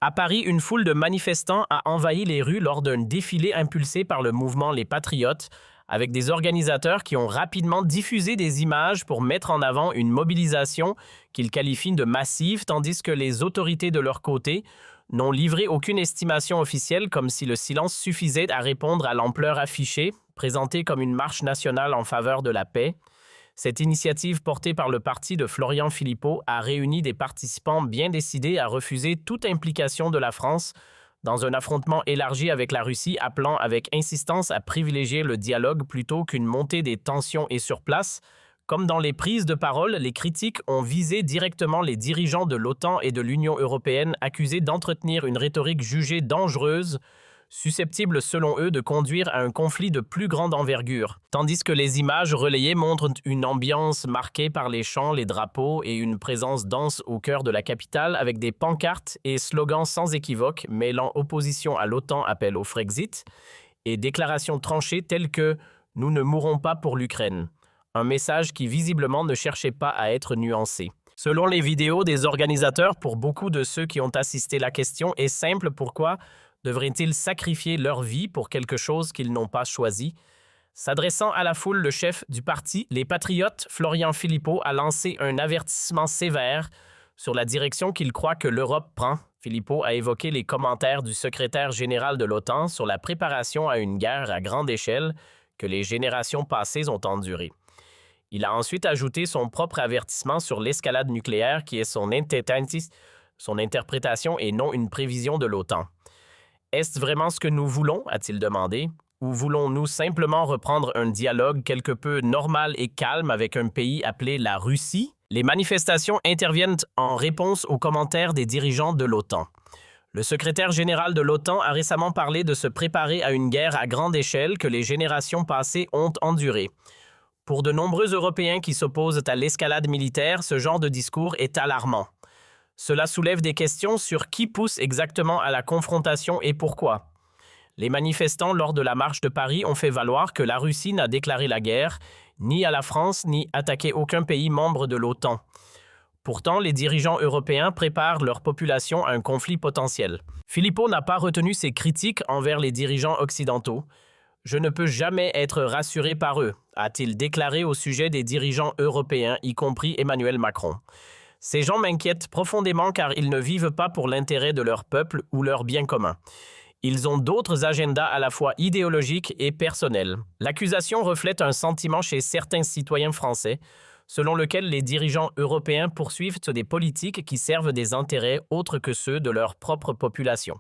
À Paris, une foule de manifestants a envahi les rues lors d'un défilé impulsé par le mouvement Les Patriotes, avec des organisateurs qui ont rapidement diffusé des images pour mettre en avant une mobilisation qu'ils qualifient de massive, tandis que les autorités de leur côté n'ont livré aucune estimation officielle, comme si le silence suffisait à répondre à l'ampleur affichée, présentée comme une marche nationale en faveur de la paix. Cette initiative portée par le parti de Florian Philippot a réuni des participants bien décidés à refuser toute implication de la France dans un affrontement élargi avec la Russie, appelant avec insistance à privilégier le dialogue plutôt qu'une montée des tensions et sur place. Comme dans les prises de parole, les critiques ont visé directement les dirigeants de l'OTAN et de l'Union européenne accusés d'entretenir une rhétorique jugée dangereuse, susceptible selon eux de conduire à un conflit de plus grande envergure, tandis que les images relayées montrent une ambiance marquée par les chants, les drapeaux et une présence dense au cœur de la capitale avec des pancartes et slogans sans équivoque mêlant opposition à l'OTAN, appel au Frexit, et déclarations tranchées telles que « Nous ne mourrons pas pour l'Ukraine », un message qui visiblement ne cherchait pas à être nuancé. Selon les vidéos des organisateurs, pour beaucoup de ceux qui ont assisté, la question est simple: pourquoi devraient-ils sacrifier leur vie pour quelque chose qu'ils n'ont pas choisi? S'adressant à la foule, le chef du parti Les Patriotes, Florian Philippot, a lancé un avertissement sévère sur la direction qu'il croit que l'Europe prend. Philippot a évoqué les commentaires du secrétaire général de l'OTAN sur la préparation à une guerre à grande échelle que les générations passées ont endurée. Il a ensuite ajouté son propre avertissement sur l'escalade nucléaire qui est son interprétation et non une prévision de l'OTAN. Est-ce vraiment ce que nous voulons, a-t-il demandé, ou voulons-nous simplement reprendre un dialogue quelque peu normal et calme avec un pays appelé la Russie? Les manifestations interviennent en réponse aux commentaires des dirigeants de l'OTAN. Le secrétaire général de l'OTAN a récemment parlé de se préparer à une guerre à grande échelle que les générations passées ont endurée. Pour de nombreux Européens qui s'opposent à l'escalade militaire, ce genre de discours est alarmant. Cela soulève des questions sur qui pousse exactement à la confrontation et pourquoi. Les manifestants lors de la marche de Paris ont fait valoir que la Russie n'a déclaré la guerre ni à la France ni attaqué aucun pays membre de l'OTAN. Pourtant, les dirigeants européens préparent leur population à un conflit potentiel. Philippot n'a pas retenu ses critiques envers les dirigeants occidentaux. « Je ne peux jamais être rassuré par eux », a-t-il déclaré au sujet des dirigeants européens, y compris Emmanuel Macron. Ces gens m'inquiètent profondément car ils ne vivent pas pour l'intérêt de leur peuple ou leur bien commun. Ils ont d'autres agendas à la fois idéologiques et personnels. L'accusation reflète un sentiment chez certains citoyens français, selon lequel les dirigeants européens poursuivent des politiques qui servent des intérêts autres que ceux de leur propre population.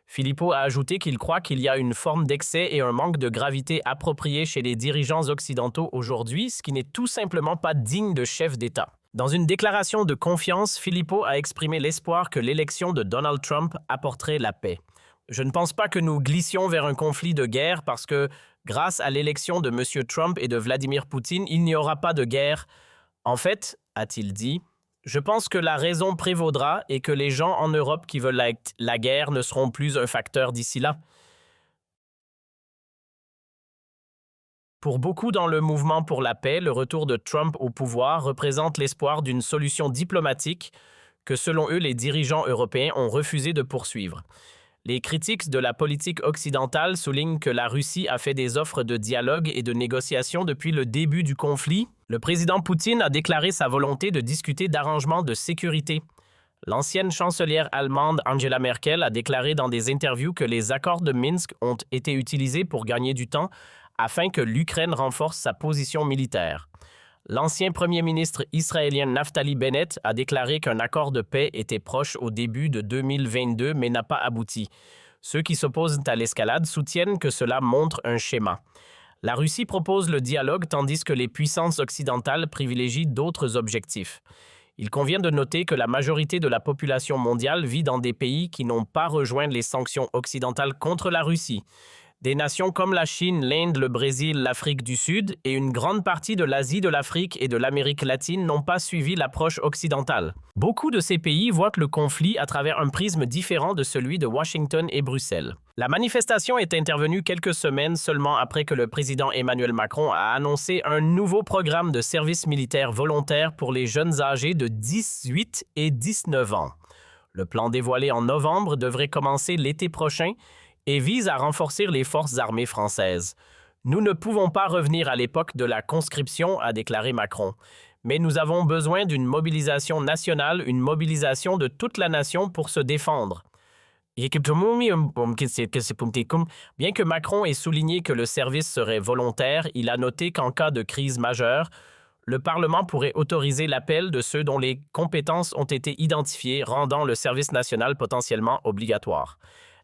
Philippot a ajouté qu'il croit qu'il y a une forme d'excès et un manque de gravité approprié chez les dirigeants occidentaux aujourd'hui, ce qui n'est tout simplement pas digne de chef d'État. Dans une déclaration de confiance, Philippot a exprimé l'espoir que l'élection de Donald Trump apporterait la paix. « Je ne pense pas que nous glissions vers un conflit de guerre parce que, grâce à l'élection de M. Trump et de Vladimir Poutine, il n'y aura pas de guerre. En fait, a-t-il dit, je pense que la raison prévaudra et que les gens en Europe qui veulent la guerre ne seront plus un facteur d'ici là. » Pour beaucoup dans le mouvement pour la paix, le retour de Trump au pouvoir représente l'espoir d'une solution diplomatique que, selon eux, les dirigeants européens ont refusé de poursuivre. Les critiques de la politique occidentale soulignent que la Russie a fait des offres de dialogue et de négociation depuis le début du conflit. Le président Poutine a déclaré sa volonté de discuter d'arrangements de sécurité. L'ancienne chancelière allemande Angela Merkel a déclaré dans des interviews que les accords de Minsk ont été utilisés pour gagner du temps afin que l'Ukraine renforce sa position militaire. L'ancien premier ministre israélien Naftali Bennett a déclaré qu'un accord de paix était proche au début de 2022 mais n'a pas abouti. Ceux qui s'opposent à l'escalade soutiennent que cela montre un schéma. La Russie propose le dialogue tandis que les puissances occidentales privilégient d'autres objectifs. Il convient de noter que la majorité de la population mondiale vit dans des pays qui n'ont pas rejoint les sanctions occidentales contre la Russie. Des nations comme la Chine, l'Inde, le Brésil, l'Afrique du Sud et une grande partie de l'Asie, de l'Afrique et de l'Amérique latine n'ont pas suivi l'approche occidentale. Beaucoup de ces pays voient le conflit à travers un prisme différent de celui de Washington et Bruxelles. La manifestation est intervenue quelques semaines seulement après que le président Emmanuel Macron a annoncé un nouveau programme de service militaire volontaire pour les jeunes âgés de 18 et 19 ans. Le plan dévoilé en novembre devrait commencer l'été prochain et vise à renforcer les forces armées françaises. Nous ne pouvons pas revenir à l'époque de la conscription, a déclaré Macron, mais nous avons besoin d'une mobilisation nationale, une mobilisation de toute la nation pour se défendre. Bien que Macron ait souligné que le service serait volontaire, il a noté qu'en cas de crise majeure, le Parlement pourrait autoriser l'appel de ceux dont les compétences ont été identifiées, rendant le service national potentiellement obligatoire.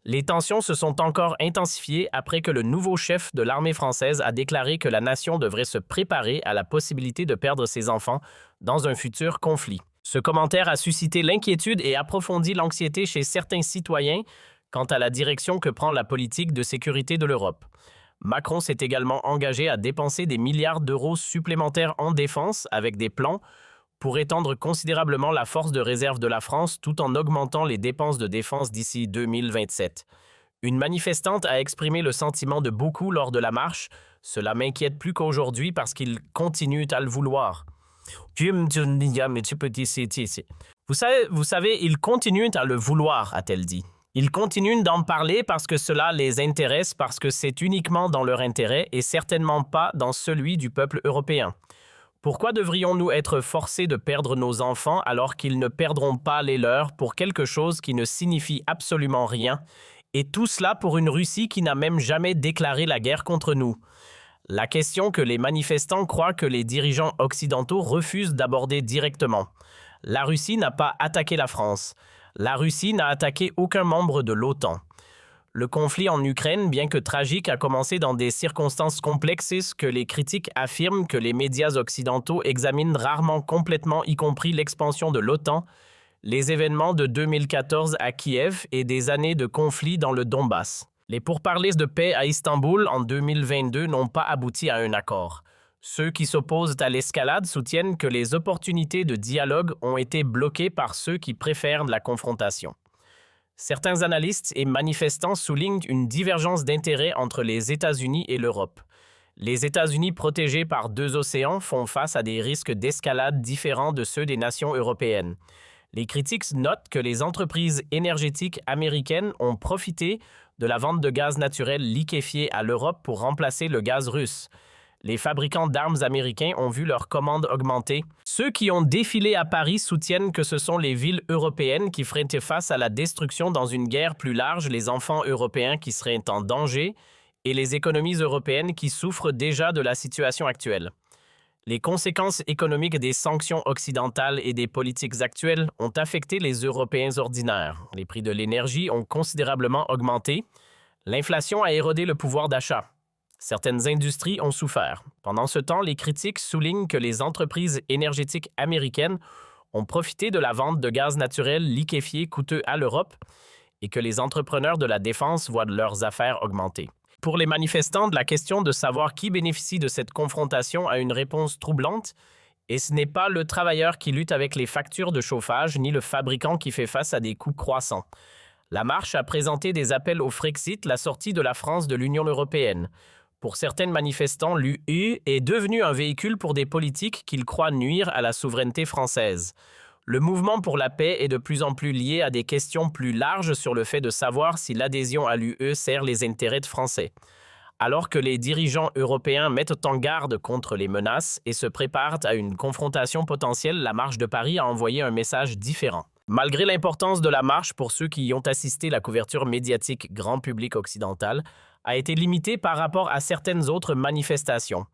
Les tensions se sont encore intensifiées après que le nouveau chef de l'armée française a déclaré que la nation devrait se préparer à la possibilité de perdre ses enfants dans un futur conflit. Ce commentaire a suscité l'inquiétude et approfondi l'anxiété chez certains citoyens quant à la direction que prend la politique de sécurité de l'Europe. Macron s'est également engagé à dépenser des milliards d'euros supplémentaires en défense avec des plans pour étendre considérablement la force de réserve de la France tout en augmentant les dépenses de défense d'ici 2027. Une manifestante a exprimé le sentiment de beaucoup lors de la marche. Cela m'inquiète plus qu'aujourd'hui parce qu'ils continuent à le vouloir. Vous savez, ils continuent à le vouloir, a-t-elle dit. Ils continuent d'en parler parce que cela les intéresse, parce que c'est uniquement dans leur intérêt et certainement pas dans celui du peuple européen. Pourquoi devrions-nous être forcés de perdre nos enfants alors qu'ils ne perdront pas les leurs pour quelque chose qui ne signifie absolument rien, et tout cela pour une Russie qui n'a même jamais déclaré la guerre contre nous? La question que les manifestants croient que les dirigeants occidentaux refusent d'aborder directement. La Russie n'a pas attaqué la France. La Russie n'a attaqué aucun membre de l'OTAN. Le conflit en Ukraine, bien que tragique, a commencé dans des circonstances complexes que les critiques affirment que les médias occidentaux examinent rarement complètement, y compris l'expansion de l'OTAN, les événements de 2014 à Kiev et des années de conflit dans le Donbass. Les pourparlers de paix à Istanbul en 2022 n'ont pas abouti à un accord. Ceux qui s'opposent à l'escalade soutiennent que les opportunités de dialogue ont été bloquées par ceux qui préfèrent la confrontation. Certains analystes et manifestants soulignent une divergence d'intérêts entre les États-Unis et l'Europe. Les États-Unis, protégés par deux océans, font face à des risques d'escalade différents de ceux des nations européennes. Les critiques notent que les entreprises énergétiques américaines ont profité de la vente de gaz naturel liquéfié à l'Europe pour remplacer le gaz russe. Les fabricants d'armes américains ont vu leurs commandes augmenter. Ceux qui ont défilé à Paris soutiennent que ce sont les villes européennes qui feraient face à la destruction dans une guerre plus large, les enfants européens qui seraient en danger et les économies européennes qui souffrent déjà de la situation actuelle. Les conséquences économiques des sanctions occidentales et des politiques actuelles ont affecté les Européens ordinaires. Les prix de l'énergie ont considérablement augmenté. L'inflation a érodé le pouvoir d'achat. Certaines industries ont souffert. Pendant ce temps, les critiques soulignent que les entreprises énergétiques américaines ont profité de la vente de gaz naturel liquéfié coûteux à l'Europe et que les entrepreneurs de la défense voient leurs affaires augmenter. Pour les manifestants, la question de savoir qui bénéficie de cette confrontation a une réponse troublante, et ce n'est pas le travailleur qui lutte avec les factures de chauffage, ni le fabricant qui fait face à des coûts croissants. La marche a présenté des appels au Frexit, la sortie de la France de l'Union européenne. Pour certains manifestants, l'UE est devenu un véhicule pour des politiques qu'ils croient nuire à la souveraineté française. Le mouvement pour la paix est de plus en plus lié à des questions plus larges sur le fait de savoir si l'adhésion à l'UE sert les intérêts de Français. Alors que les dirigeants européens mettent en garde contre les menaces et se préparent à une confrontation potentielle, la Marche de Paris a envoyé un message différent. Malgré l'importance de la marche pour ceux qui y ont assisté, la couverture médiatique grand public occidental a été limitée par rapport à certaines autres manifestations.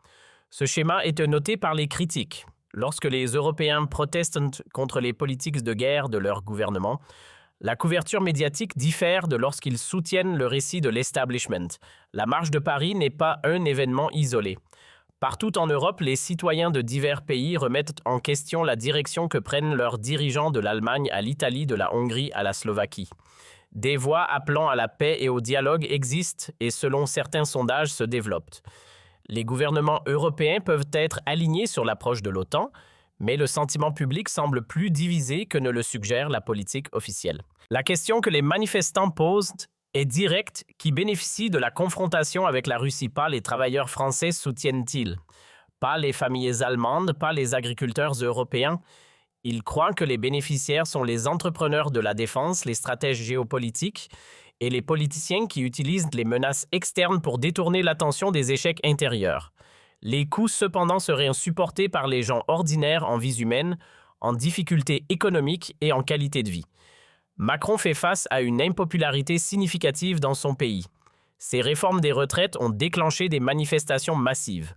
Ce schéma est noté par les critiques. Lorsque les Européens protestent contre les politiques de guerre de leur gouvernement, la couverture médiatique diffère de lorsqu'ils soutiennent le récit de l'establishment. La Marche de Paris n'est pas un événement isolé. Partout en Europe, les citoyens de divers pays remettent en question la direction que prennent leurs dirigeants de l'Allemagne à l'Italie, de la Hongrie à la Slovaquie. Des voix appelant à la paix et au dialogue existent et, selon certains sondages, se développent. Les gouvernements européens peuvent être alignés sur l'approche de l'OTAN, mais le sentiment public semble plus divisé que ne le suggère la politique officielle. La question que les manifestants posent est directe: qui bénéficie de la confrontation avec la Russie? Pas les travailleurs français soutiennent-ils, pas les familles allemandes, pas les agriculteurs européens. Il croit que les bénéficiaires sont les entrepreneurs de la défense, les stratèges géopolitiques et les politiciens qui utilisent les menaces externes pour détourner l'attention des échecs intérieurs. Les coûts cependant seraient supportés par les gens ordinaires en vie humaine, en difficulté économique et en qualité de vie. Macron fait face à une impopularité significative dans son pays. Ses réformes des retraites ont déclenché des manifestations massives.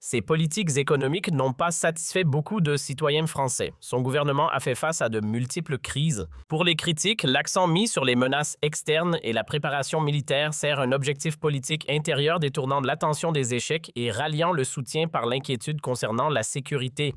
Ses politiques économiques n'ont pas satisfait beaucoup de citoyens français. Son gouvernement a fait face à de multiples crises. Pour les critiques, l'accent mis sur les menaces externes et la préparation militaire sert un objectif politique intérieur détournant l'attention des échecs et ralliant le soutien par l'inquiétude concernant la sécurité.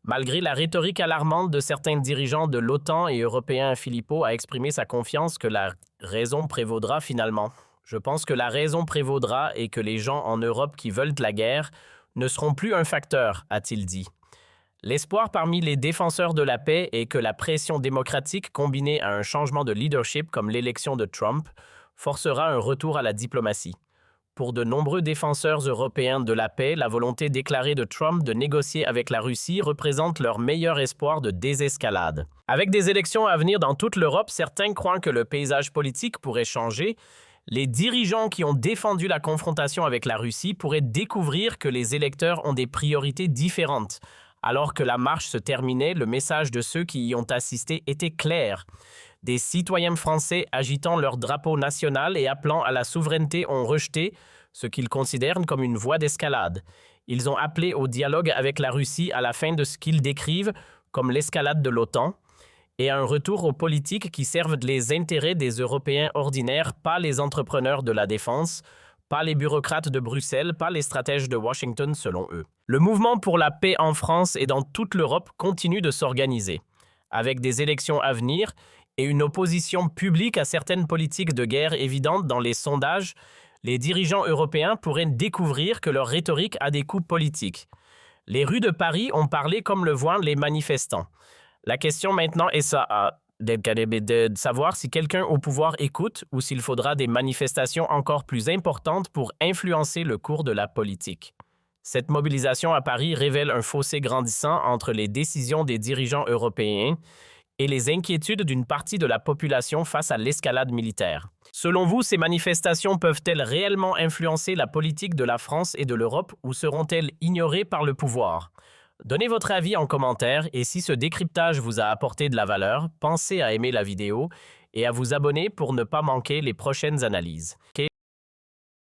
Malgré la rhétorique alarmante de certains dirigeants de l'OTAN et européens, Philippot a exprimé sa confiance que la raison prévaudra finalement. Je pense que la raison prévaudra et que les gens en Europe qui veulent la guerre ne seront plus un facteur, a-t-il dit. L'espoir parmi les défenseurs de la paix est que la pression démocratique combinée à un changement de leadership comme l'élection de Trump forcera un retour à la diplomatie. Pour de nombreux défenseurs européens de la paix, la volonté déclarée de Trump de négocier avec la Russie représente leur meilleur espoir de désescalade. Avec des élections à venir dans toute l'Europe, certains croient que le paysage politique pourrait changer. Les dirigeants qui ont défendu la confrontation avec la Russie pourraient découvrir que les électeurs ont des priorités différentes. Alors que la marche se terminait, le message de ceux qui y ont assisté était clair. Des citoyens français agitant leur drapeau national et appelant à la souveraineté ont rejeté ce qu'ils considèrent comme une voie d'escalade. Ils ont appelé au dialogue avec la Russie à la fin de ce qu'ils décrivent comme l'escalade de l'OTAN, et à un retour aux politiques qui servent les intérêts des Européens ordinaires, pas les entrepreneurs de la défense, pas les bureaucrates de Bruxelles, pas les stratèges de Washington selon eux. Le mouvement pour la paix en France et dans toute l'Europe continue de s'organiser. Avec des élections à venir et une opposition publique à certaines politiques de guerre évidentes dans les sondages, les dirigeants européens pourraient découvrir que leur rhétorique a des coûts politiques. Les rues de Paris ont parlé comme le voient les manifestants. La question maintenant est de savoir si quelqu'un au pouvoir écoute ou s'il faudra des manifestations encore plus importantes pour influencer le cours de la politique. Cette mobilisation à Paris révèle un fossé grandissant entre les décisions des dirigeants européens et les inquiétudes d'une partie de la population face à l'escalade militaire. Selon vous, ces manifestations peuvent-elles réellement influencer la politique de la France et de l'Europe ou seront-elles ignorées par le pouvoir? Donnez votre avis en commentaire et si ce décryptage vous a apporté de la valeur, pensez à aimer la vidéo et à vous abonner pour ne pas manquer les prochaines analyses.